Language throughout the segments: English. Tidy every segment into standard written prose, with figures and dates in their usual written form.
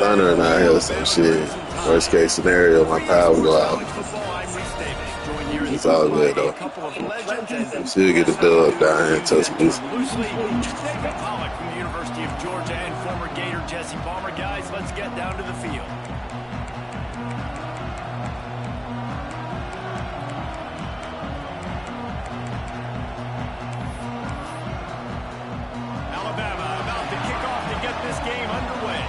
thundering out here, so shit. Worst case scenario, my power will go out. It's all good though. We should get the dub down here in Tuscaloosa. David Pollock from the University of Georgia and former Gator Jesse Palmer. Guys, let's get down to the field. Alabama about to kick off to get this game underway.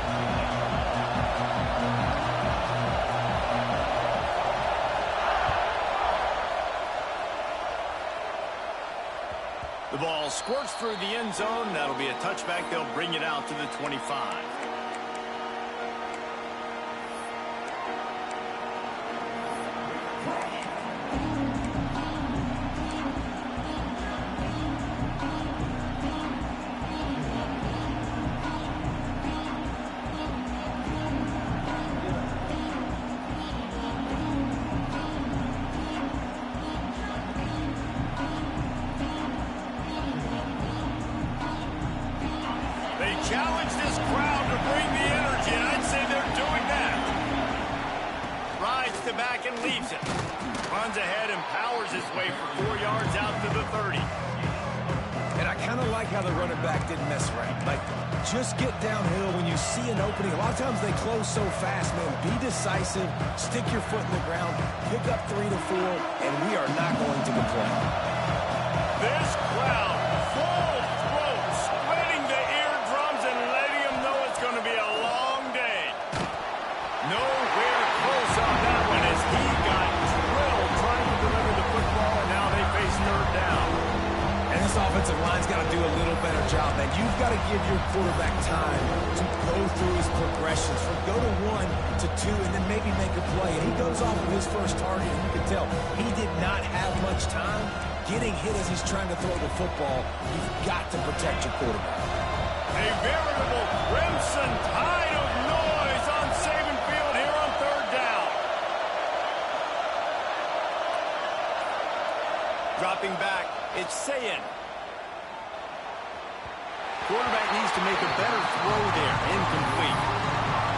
The ball squirts through the end zone. That'll be a touchback. They'll bring it out to the 25. Challenge this crowd to bring the energy, and I'd say they're doing that. Rides to back and leaves it. Runs ahead and powers his way for 4 yards out to the 30. And I kind of like how the running back didn't mess around. Like, just get downhill when you see an opening. A lot of times they close so fast, man. Be decisive, stick your foot in the ground, pick up 3 to 4, and we are not going to complain. This crowd, full throat, splitting the eardrums and letting them know it's going to be a long day. Nowhere close on that one as he got drilled trying to deliver the football, and now they face third down. And this offensive line's got to do a little better job, man. You've got to give your quarterback time to go through his progressions from go to 1 to 2 and then maybe make a play. And he goes off of his first target, and you can tell he did not have much time getting hit as he's trying to throw the football. You've got to protect your quarterback. A veritable crimson tide of noise on Saban Field here on third down. Dropping back, it's Sayin. Quarterback needs to make a better throw there. Incomplete.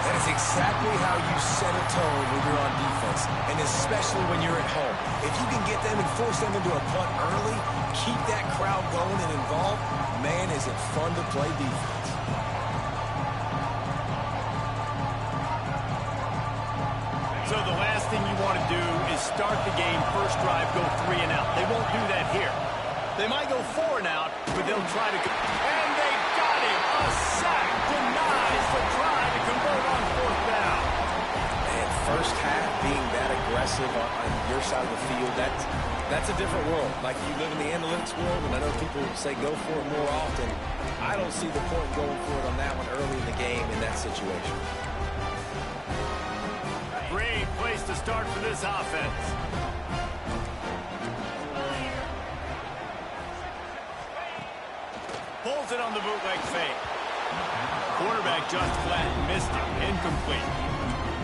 That is exactly how you set a tone when you're on defense, and especially when you're at home. If you can get them and force them into a punt early, keep that crowd going and involved, man, is it fun to play defense. So the last thing you want to do is start the game, first drive, go 3 and out. They won't do that here. They might go 4 and out, but they'll try to... And they got him! A sack denies the try to convert on fourth down. And first half being that aggressive on your side of the field, that's a different world. Like, you live in the analytics world, and I know people say go for it more often. I don't see the point going for it on that one early in the game in that situation. Great place to start for this offense. Pulls it on the bootleg fake. Quarterback just flat missed it. Incomplete.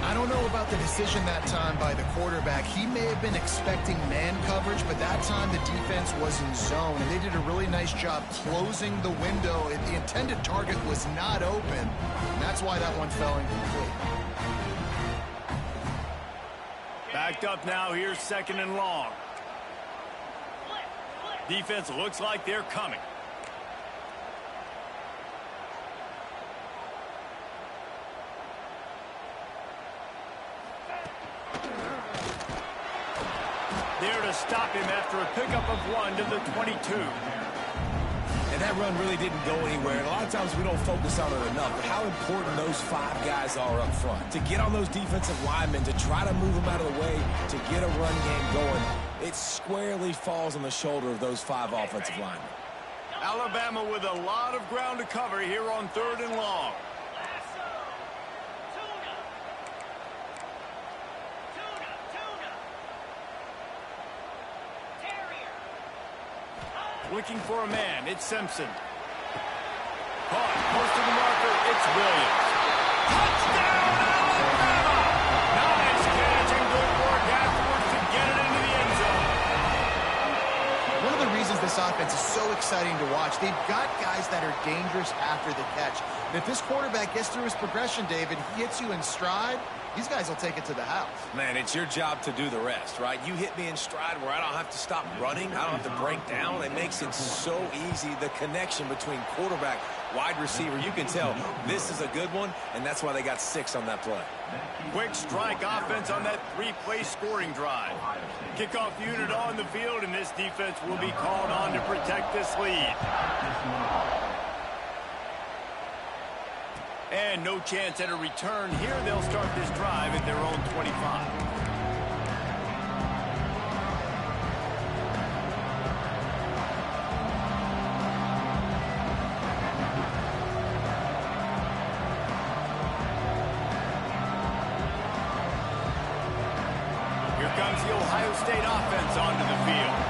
I don't know about the decision that time by the quarterback. He may have been expecting man coverage, but that time the defense was in zone, and they did a really nice job closing the window. The intended target was not open, and that's why that one fell incomplete. Backed up now. Here's second and long. Defense looks like they're coming. There to stop him after a pickup of 1 to the 22. And that run really didn't go anywhere. And a lot of times we don't focus on it enough. But how important those 5 guys are up front. To get on those defensive linemen, to try to move them out of the way, to get a run game going, it squarely falls on the shoulder of those 5 offensive linemen. Alabama with a lot of ground to cover here on third and long. Looking for a man, it's Simpson. Caught, close to the marker, it's Williams. Touchdown, Alabama! Nice catch and good work afterwards to get it into the end zone. One of the reasons this this offense is so exciting to watch. They've got guys that are dangerous after the catch. And if this quarterback gets through his progression, David, he hits you in stride, these guys will take it to the house. Man, it's your job to do the rest, right? You hit me in stride where I don't have to stop running. I don't have to break down. It makes it so easy, the connection between quarterback, wide receiver. You can tell this is a good one, and that's why they got 6 on that play. Quick strike offense on that 3-play scoring drive. Kickoff unit on the field, and this defense will be called on to protect this lead. And no chance at a return here. They'll start this drive at their own 25. Here comes the Ohio State offense onto the field.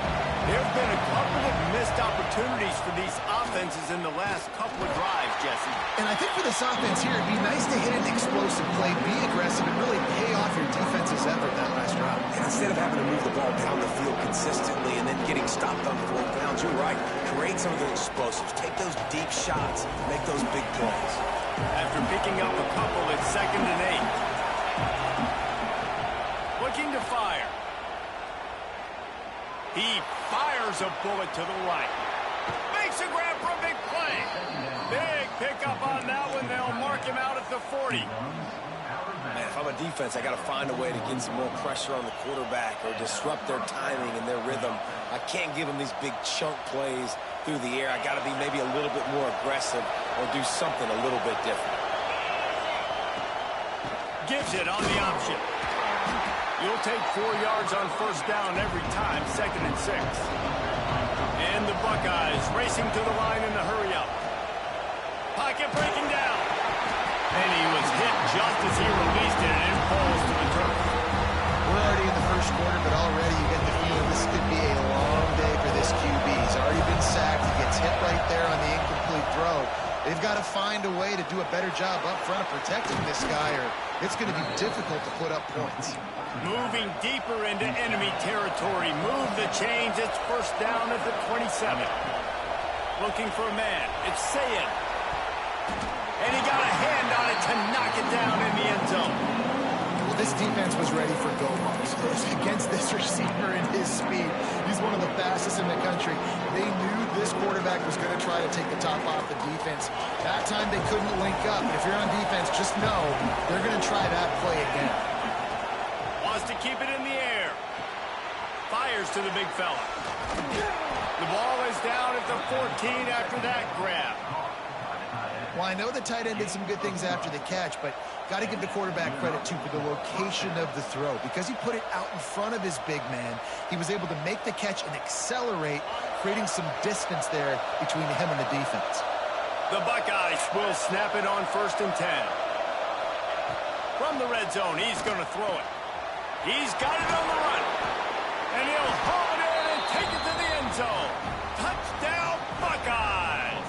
There have been a couple of missed opportunities for these offenses in the last couple of drives, Jesse. And I think for this offense here, it'd be nice to hit an explosive play, be aggressive, and really pay off your defense's effort that last drive. And instead of having to move the ball down the field consistently and then getting stopped on 4th downs, you're right. Create some of the explosives. Take those deep shots. Make those big plays. After picking up a couple, it's 2nd and 8. Looking to fire. He fires a bullet to the right. Makes a grab for a big play. Big pickup on that one. They'll mark him out at the 40. Man, if I'm a defense, I got to find a way to get some more pressure on the quarterback or disrupt their timing and their rhythm. I can't give them these big chunk plays through the air. I got to be maybe a little bit more aggressive or do something a little bit different. Gives it on the option. You'll take 4 yards on 1st down every time, 2nd and 6. And the Buckeyes racing to the line in the hurry-up. Pocket breaking down. And he was hit just as he released it, and it falls to the turf. We're already in the 1st quarter, but already you get the feeling this could be a long day for this QB. He's already been sacked. He gets hit right there on the incomplete throw. They've got to find a way to do a better job up front of protecting this guy, or it's going to be difficult to put up points. Moving deeper into enemy territory. Move the chains. It's 1st down at the 27. Looking for a man. It's Sayed. And he got a hand on it to knock it down in the end zone. Well, this defense was ready for go-balls. Against this receiver and his speed, he's one of the fastest in the country. They knew this quarterback was going to try to take the top off the defense. That time they couldn't link up. And if you're on defense, just know they're going to try that play again. Wants to keep it in the air. Fires to the big fella. The ball is down at the 14 after that grab. Well, I know the tight end did some good things after the catch, but got to give the quarterback credit, too, for the location of the throw. Because he put it out in front of his big man, he was able to make the catch and accelerate, creating some distance there between him and the defense. The Buckeyes will snap it on 1st and 10. From the red zone, he's going to throw it. He's got it on the run. And he'll haul it in and take it to the end zone. Touchdown, Buckeyes!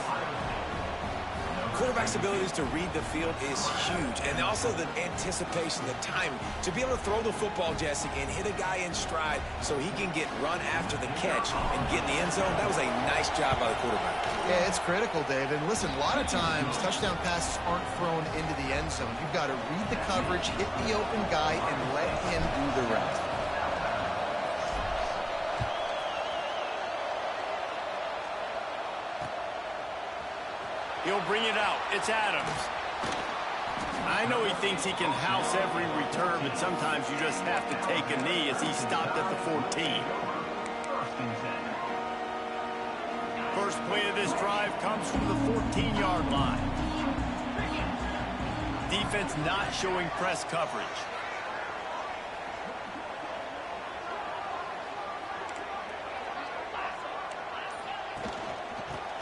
Quarterback's abilities to read the field is huge, and also the anticipation, the timing. To be able to throw the football, Jesse, and hit a guy in stride so he can get run after the catch and get in the end zone, that was a nice job by the quarterback. Yeah, it's critical, Dave. And listen, a lot of times, touchdown passes aren't thrown into the end zone. You've got to read the coverage, hit the open guy, and let him do the rest. He'll bring it out. It's Adams. I know he thinks he can house every return, but sometimes you just have to take a knee as he stopped at the 14. First play of this drive comes from the 14-yard line. Defense not showing press coverage.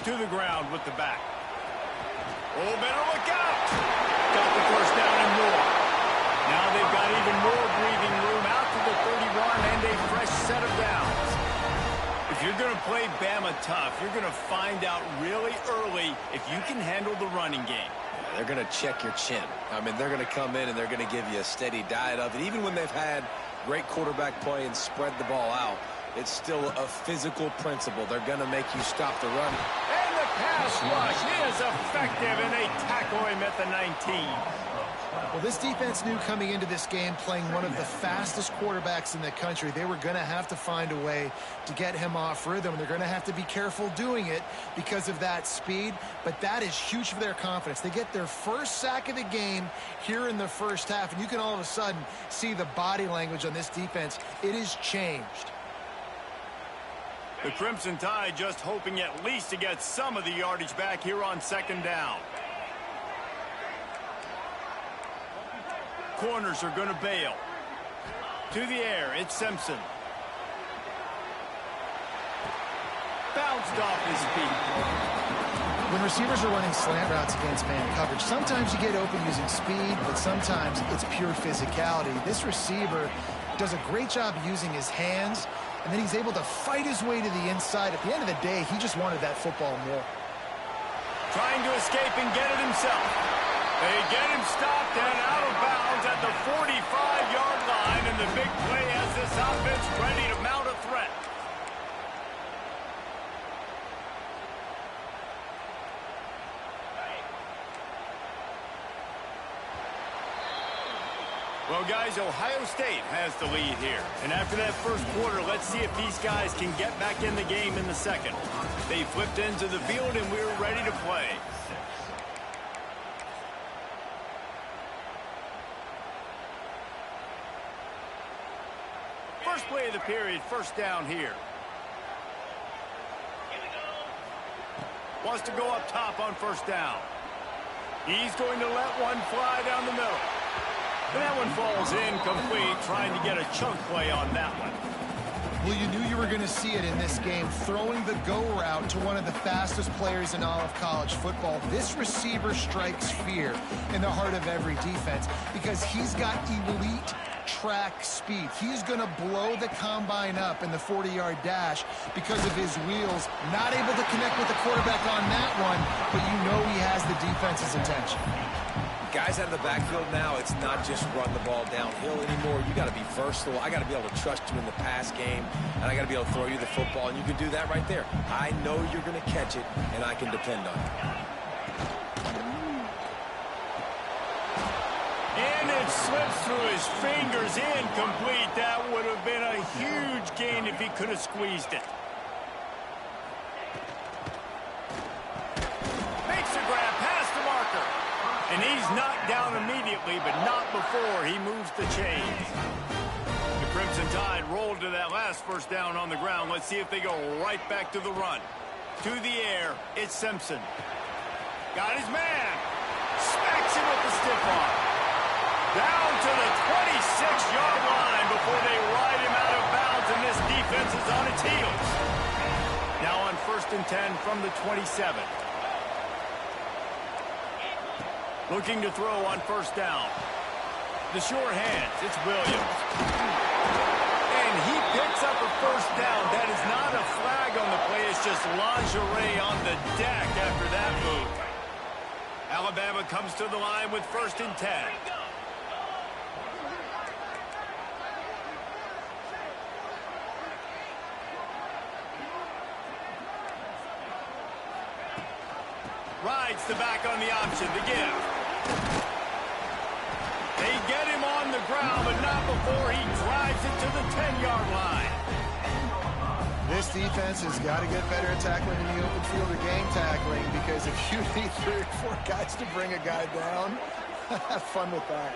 To the ground with the back. Oh, better look out. Got the 1st down and more. Now they've got even more breathing room out to the 31 and a fresh set of downs. If you're going to play Bama tough, you're going to find out really early if you can handle the running game. Yeah, they're going to check your chin. I mean, they're going to come in and they're going to give you a steady diet of it. Even when they've had great quarterback play and spread the ball out, It's still a physical principle. They're going to make you stop the run. And the pass rush is effective, and they tackle him at the 19. Well, this defense knew coming into this game, playing one of the fastest quarterbacks in the country, they were going to have to find a way to get him off rhythm. They're going to have to be careful doing it because of that speed, but that is huge for their confidence. They get their first sack of the game here in the first half, and you can all of a sudden see the body language on this defense. It has changed. The Crimson Tide just hoping at least to get some of the yardage back here on second down. Corners are going to bail. To the air, it's Simpson. Bounced off his feet. When receivers are running slant routes against man coverage, sometimes you get open using speed, but sometimes it's pure physicality. This receiver does a great job using his hands, and then he's able to fight his way to the inside. At the end of the day, he just wanted that football more. Trying to escape and get it himself. They get him stopped and out of bounds at the 45-yard line, and the big play has this offense ready to mount a threat. Well, guys, Ohio State has the lead here. And after that first quarter, let's see if these guys can get back in the game in the second. They flipped into the field, and we're ready to play. First play of the period, first down here. Wants to go up top on first down. He's going to let one fly down the middle. And that one falls incomplete, trying to get a chunk play on that one. Well, you knew you were going to see it in this game, throwing the go route to one of the fastest players in all of college football. This receiver strikes fear in the heart of every defense because he's got elite track speed. He's going to blow the combine up in the 40-yard dash because of his wheels. Not able to connect with the quarterback on that one, but you know he has the defense's attention. Guys out of the backfield now, it's not just run the ball downhill anymore. You got to be versatile. I got to be able to trust you in the pass game, and I got to be able to throw you the football, and you can do that right there. I know you're going to catch it, and I can depend on it. And it slips through his fingers, incomplete. That would have been a huge gain if he could have squeezed it. Makes a grab past the marker. And he's knocked down immediately, but not before he moves the chains. The Crimson Tide rolled to that last first down on the ground. Let's see if they go right back to the run. To the air, it's Simpson. Got his man. Smacks him with the stiff arm. Down to the 26-yard line before they ride him out of bounds, and this defense is on its heels. Now on 1st and 10 from the 27. Looking to throw on first down. The sure hands, it's Williams. And he picks up a first down. That is not a flag on the play. It's just lingerie on the deck after that move. Alabama comes to the line with 1st and 10. Rides the back on the option to give. They get him on the ground, but not before he drives it to the 10-yard line. This defense has got to get better at tackling in the open field or game tackling, because if you need 3 or 4 guys to bring a guy down, have fun with that.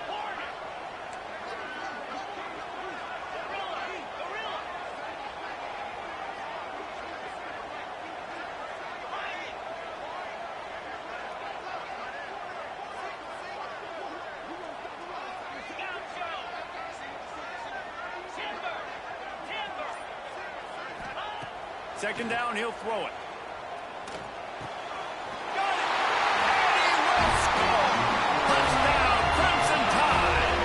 Second down, he'll throw it. Got it! And he will score! Touchdown, Crimson Tide!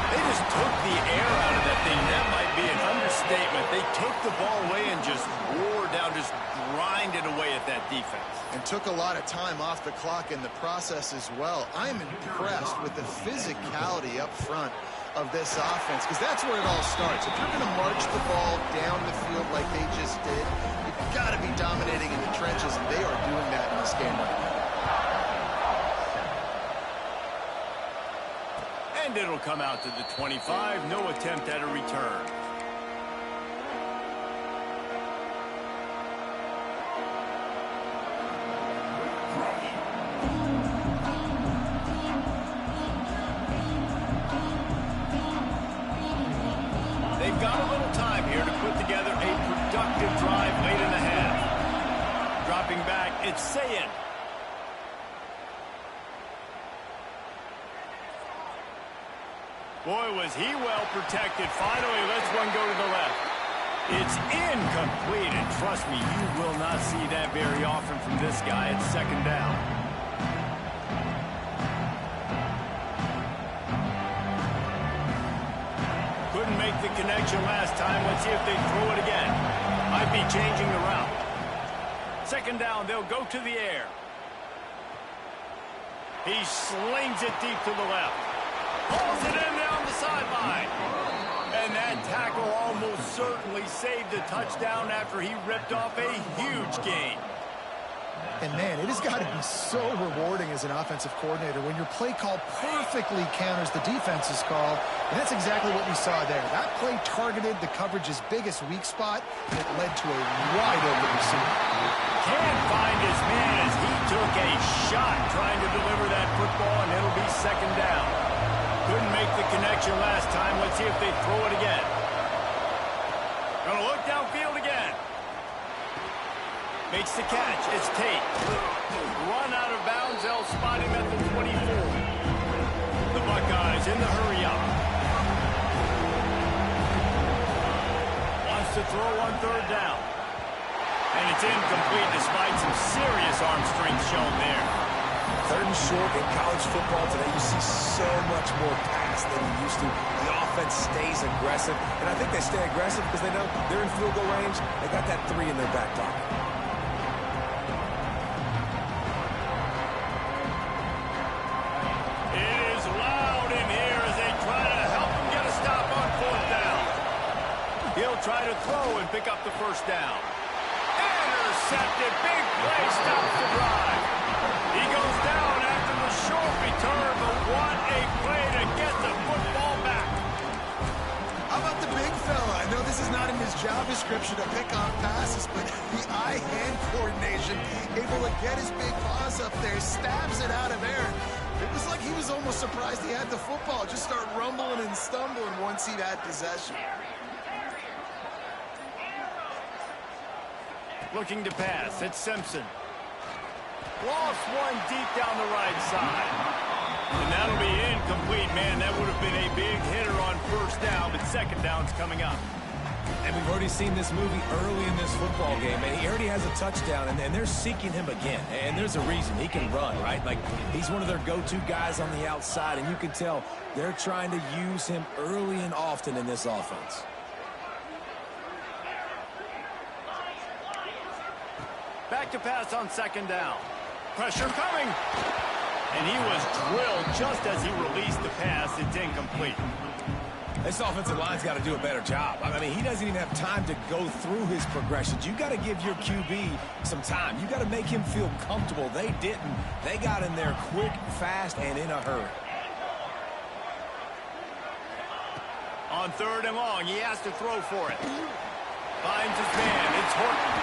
They just took the air out of that thing. That might be an understatement. They took the ball away and just wore down, just grinded away at that defense. And took a lot of time off the clock in the process as well. I'm impressed with the physicality up front of this offense, because that's where it all starts. If you're going to march the ball down the field like they just did, you've got to be dominating in the trenches, and they are doing that in this game right now. And it'll come out to the 25. No attempt at a return. They've got a little time here to put together a productive drive late in the half. Dropping back, it's Sayin. Boy, was he well protected. Finally lets one go to the left. It's incomplete, and trust me, you will not see that very often from this guy. It's second down. Couldn't make the connection last time. Let's see if they throw it again. Might be changing the route. Second down, they'll go to the air. He slings it deep to the left. Pulls it in down the sideline. And that tackle almost certainly saved the touchdown after he ripped off a huge gain. And, man, it has got to be so rewarding as an offensive coordinator when your play call perfectly counters the defense's call. And that's exactly what we saw there. That play targeted the coverage's biggest weak spot, and it led to a wide-open receiver. Can't find his man as he took a shot trying to deliver that football, and it'll be second down. Couldn't make the connection last time. Let's see if they throw it again. Gonna look downfield again. Makes the catch. It's Tate. Run out of bounds. They'll spot him at the 24. The Buckeyes in the hurry up. Wants to throw on third down. And it's incomplete despite some serious arm strength shown there. Third and short in college football today, you see so much more pass than you used to. The offense stays aggressive, and I think they stay aggressive because they know they're in field goal range. They got that 3 in their back pocket. It is loud in here as they try to help him get a stop on fourth down. He'll try to throw and pick up the first down. Intercepted. Big play stops the drive. He goes down after the short return, but what a play to get the football back. How about the big fella? I know this is not in his job description to pick off passes, but the eye-hand coordination, able to get his big paws up there, stabs it out of there. It was like he was almost surprised he had the football. Just start rumbling and stumbling once he had possession. Looking to pass. It's Simpson. Lost one deep down the right side. And that'll be incomplete, man. That would have been a big hitter on first down, but second down's coming up. And we've already seen this movie early in this football game, and he already has a touchdown, and they're seeking him again. And there's a reason. He can run, right? Like, he's one of their go-to guys on the outside, and you can tell they're trying to use him early and often in this offense. Back to pass on second down. Pressure coming. And he was drilled just as he released the pass. It's incomplete. This offensive line's got to do a better job. I mean, he doesn't even have time to go through his progressions. You got to give your QB some time. You got to make him feel comfortable. They didn't. They got in there quick, fast, and in a hurry. On third and long, he has to throw for it. Finds his man. It's Horton.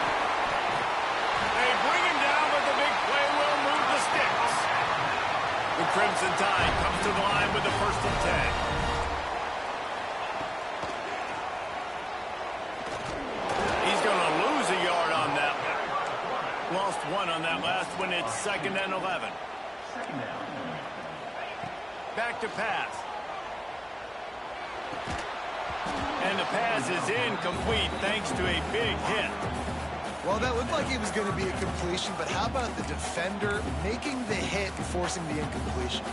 They bring him down, but the big play will move the sticks. The Crimson Tide comes to the line with the first and 10. He's going to lose a yard on that one. Lost one on that last one. It's second and 11. Back to pass. And the pass is incomplete thanks to a big hit. Well, that looked like it was going to be a completion, but how about the defender making the hit and forcing the incompletion?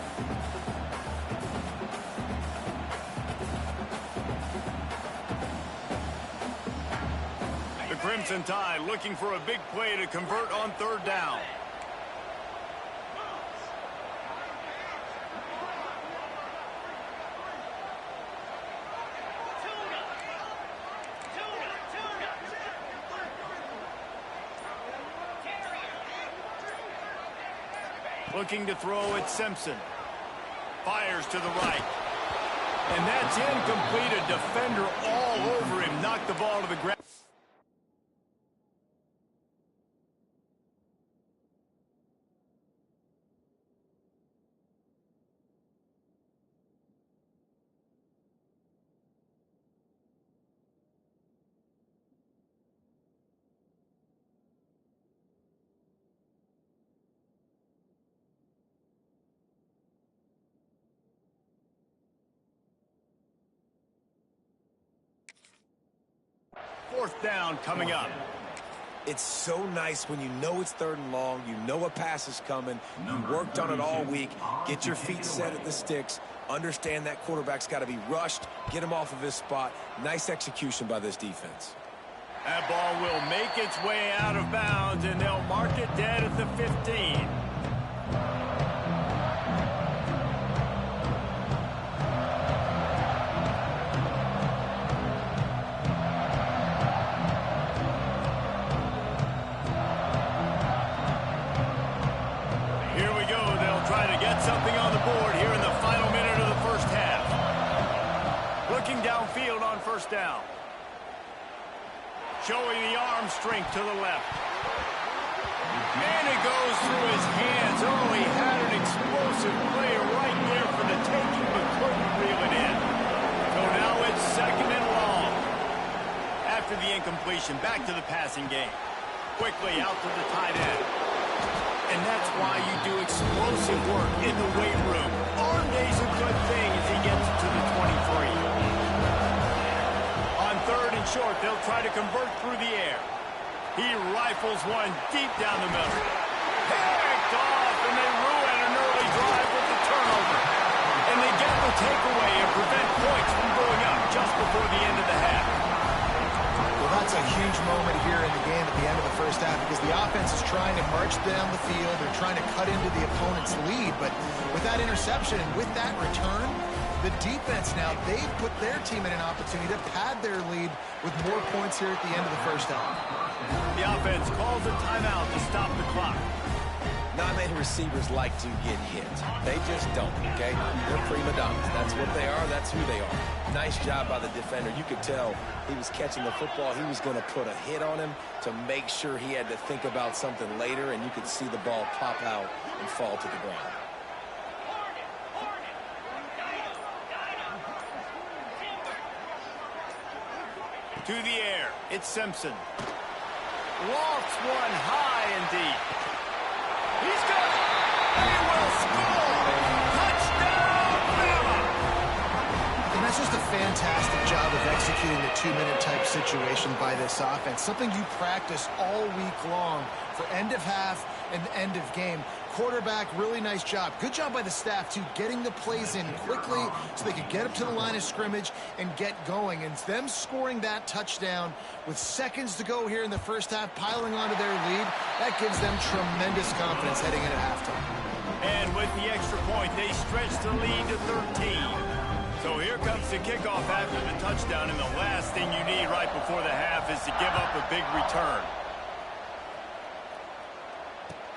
The Crimson Tide looking for a big play to convert on third down. Looking to throw at Simpson. Fires to the right. And that's incomplete. A defender all over him. Knocked the ball to the ground. Fourth down coming up. It's so nice when you know it's 3rd and long, you know a pass is coming, you worked on it all week, get your feet set at the sticks, understand that quarterback's got to be rushed, get him off of his spot. Nice execution by this defense. That ball will make its way out of bounds, and they'll mark it dead at the 15. Something on the board here in the final minute of the first half. Looking downfield on first down. Showing the arm strength to the left. And it goes through his hands. Oh, he had an explosive player right there for the taking, but couldn't reel it in. So now it's 2nd and long. After the incompletion, back to the passing game. Quickly out to the tight end. And that's why you do explosive work in the weight room. Arm day's a good thing as he gets to the 23. On 3rd and short, they'll try to convert through the air. He rifles one deep down the middle. Picked off, and they ruin an early drive with the turnover. And they get the takeaway and prevent points from going up just before the end of the half. Well, that's a huge moment here in the game at the end of the first half because the offense is trying to march down the field. They're trying to cut into the opponent's lead. But with that interception and with that return, the defense now, they've put their team in an opportunity to pad their lead with more points here at the end of the first half. The offense calls a timeout to stop the clock. Not many receivers like to get hit. They just don't, okay? They're prima donnas. That's what they are. That's who they are. Nice job by the defender. You could tell he was catching the football. He was going to put a hit on him to make sure he had to think about something later, and you could see the ball pop out and fall to the ground. To the air, it's Simpson. Lofts one high and deep. He's got it. They will score. Touchdown, Bama. And that's just a fantastic job of executing the 2-minute type situation by this offense. Something you practice all week long for end of half and end of game. Quarterback, really nice job. Good job by the staff, too, getting the plays in quickly so they could get up to the line of scrimmage and get going. And them scoring that touchdown with seconds to go here in the first half, piling onto their lead, that gives them tremendous confidence heading into halftime. And with the extra point, they stretch the lead to 13. So here comes the kickoff after the touchdown, and the last thing you need right before the half is to give up a big return.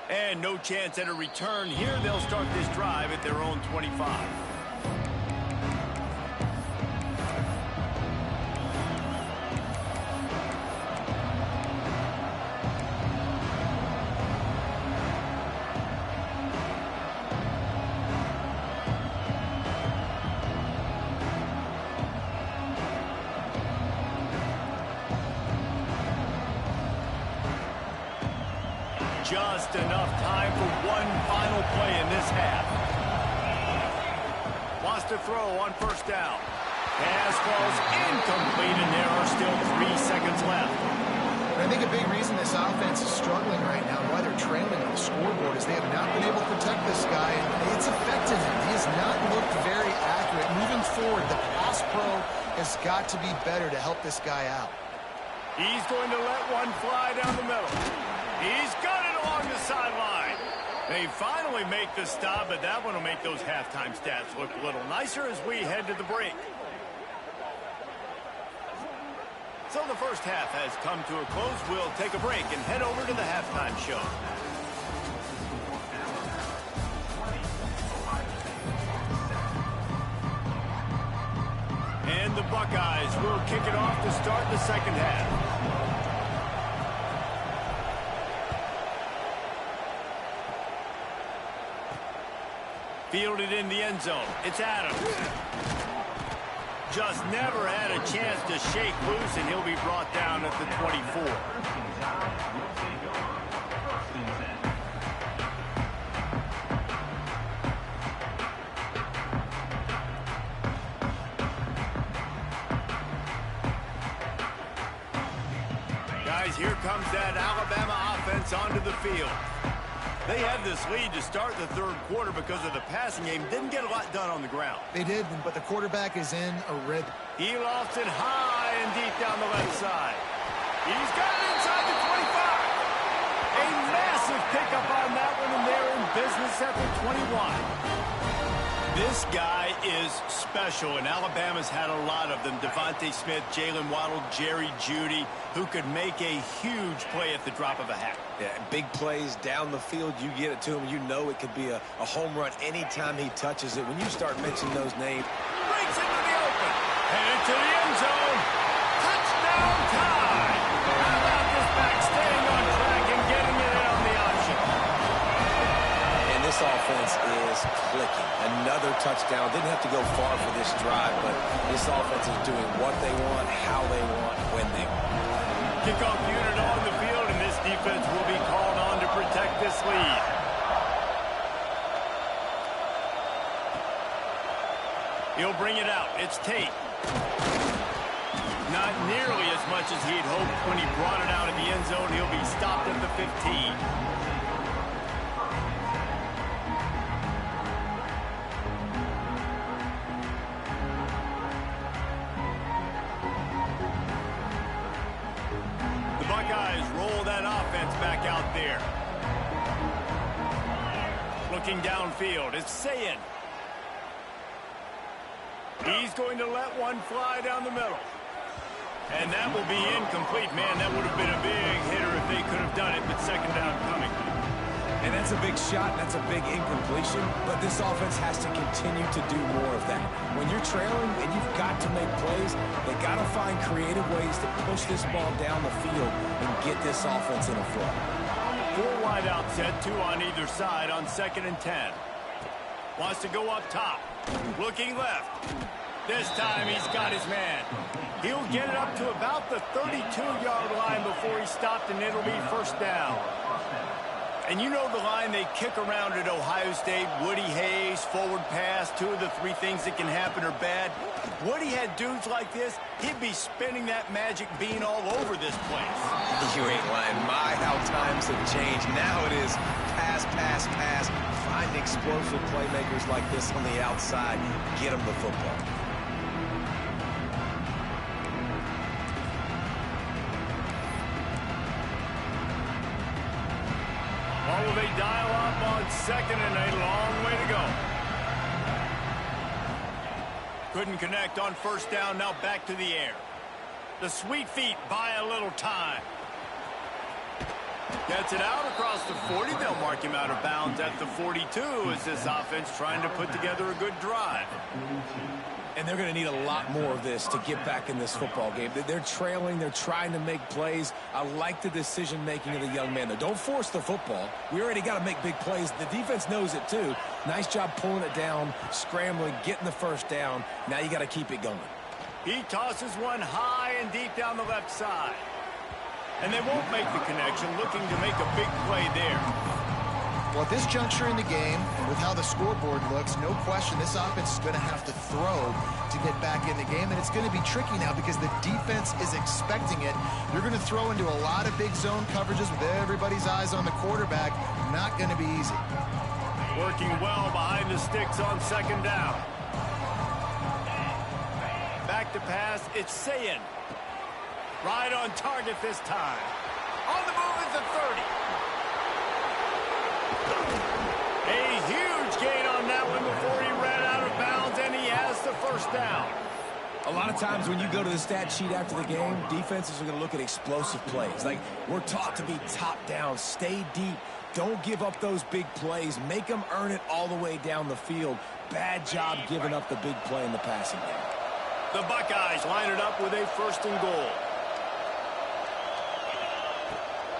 And no chance at a return here. They'll start this drive at their own 25. Just enough time for one final play in this half. Wants to throw on first down. Pass falls incomplete, and there are still 3 seconds left. And I think a big reason this offense is struggling right now, why they're trailing on the scoreboard, is they have not been able to protect this guy, and it's affected him. He has not looked very accurate. Moving forward, the pass pro has got to be better to help this guy out. He's going to let one fly down the middle. He's got it along the sideline. They finally make the stop, but that one will make those halftime stats look a little nicer as we head to the break. So the first half has come to a close. We'll take a break and head over to the halftime show. Buckeyes will kick it off to start the second half. Fielded in the end zone. It's Adams. Just never had a chance to shake loose, and he'll be brought down at the 24. Guys, here comes that Alabama offense onto the field. They had this lead to start the third quarter because of the passing game. Didn't get a lot done on the ground. They did, but the quarterback is in a rhythm. He lofts it high and deep down the left side. He's got it inside the 25. A massive pickup on that one, and they're in business at the 21. This guy is special, and Alabama's had a lot of them. Devontae Smith, Jalen Waddle, Jerry Jeudy, who could make a huge play at the drop of a hat. Yeah, big plays down the field. You get it to him, you know it could be a home run anytime he touches it. When you start mentioning those names. Breaks into the open. Headed to the end zone. Touchdown time. How about this back staying on track and getting it in on the option? And this offense is clicking. Another touchdown. Didn't have to go far for this drive, but this offense is doing what they want, how they want, when they want. Kickoff unit on the field, and this defense will be called on to protect this lead. He'll bring it out. It's Tate. Not nearly as much as he'd hoped when he brought it out of the end zone. He'll be stopped at the 15. The Buckeyes roll that offense back out there. Looking downfield, it's Sayin. He's going to let one fly down the middle. And that will be incomplete. Man, that would have been a big hitter if they could have done it, but second down coming. And that's a big shot, that's a big incompletion, but this offense has to continue to do more of that. When you're trailing and you've got to make plays, they got to find creative ways to push this ball down the field and get this offense in a flow. 4 wide out set, 2 on either side on 2nd and 10. Wants to go up top. Looking left. This time he's got his man. He'll get it up to about the 32-yard line before he stopped, and it'll be first down. And you know the line they kick around at Ohio State, Woody Hayes, forward pass, 2 of the 3 things that can happen are bad. Woody had dudes like this, he'd be spinning that magic bean all over this place. You ain't lying. My, how times have changed. Now it is pass, pass, pass. Find explosive playmakers like this on the outside. Get them the football. Or will they dial up on 2nd and a long way to go? Couldn't connect on first down, now back to the air. The sweet feet buy a little time. Gets it out across the 40. They'll mark him out of bounds at the 42 as this offense trying to put together a good drive. And they're going to need a lot more of this to get back in this football game. They're trailing. They're trying to make plays. I like the decision-making of the young man, though. Don't force the football. We already got to make big plays. The defense knows it, too. Nice job pulling it down, scrambling, getting the first down. Now you got to keep it going. He tosses one high and deep down the left side. And they won't make the connection, looking to make a big play there. Well, at this juncture in the game, with how the scoreboard looks, no question this offense is going to have to throw to get back in the game, and it's going to be tricky now because the defense is expecting it. You're going to throw into a lot of big zone coverages with everybody's eyes on the quarterback. Not going to be easy. Working well behind the sticks on 2nd down. Back to pass, it's Sayin. Right on target this time. On the move is the 30. A huge gain on that one before he ran out of bounds, and he has the first down. A lot of times when you go to the stat sheet after the game, defenses are going to look at explosive plays. Like, we're taught to be top down, stay deep, don't give up those big plays, make them earn it all the way down the field. Bad job giving up the big play in the passing game. The Buckeyes line it up with a 1st and goal.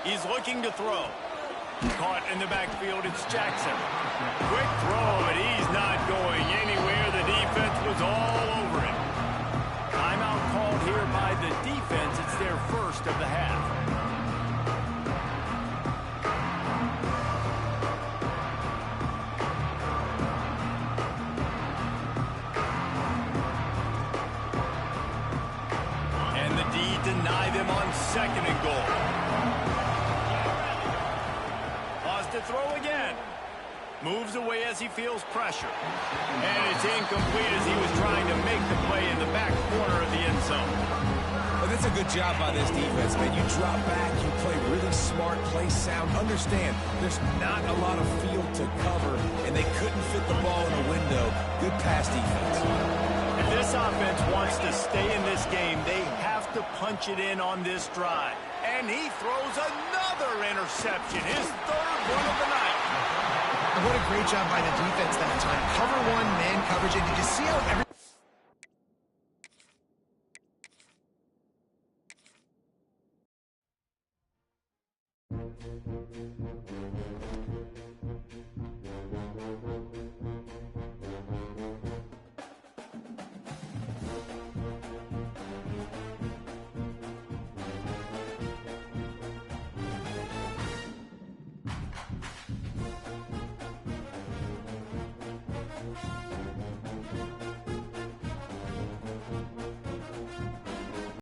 He's looking to throw. Caught in the backfield, it's Jackson. Quick throw, but he's not going anywhere. The defense was all over him. Timeout called here by the defense. It's their 1st of the half. And the D deny them on 2nd and goal. To throw again. Moves away as he feels pressure. And it's incomplete as he was trying to make the play in the back corner of the end zone. Well, that's a good job by this defense, man. You drop back, you play really smart, play sound. Understand, there's not a lot of field to cover, and they couldn't fit the ball in the window. Good pass defense. If this offense wants to stay in this game, they have to punch it in on this drive. And he throws another interception, his 3rd one of the night. What a great job by the defense that time. Cover 1, man coverage, and did you see how every...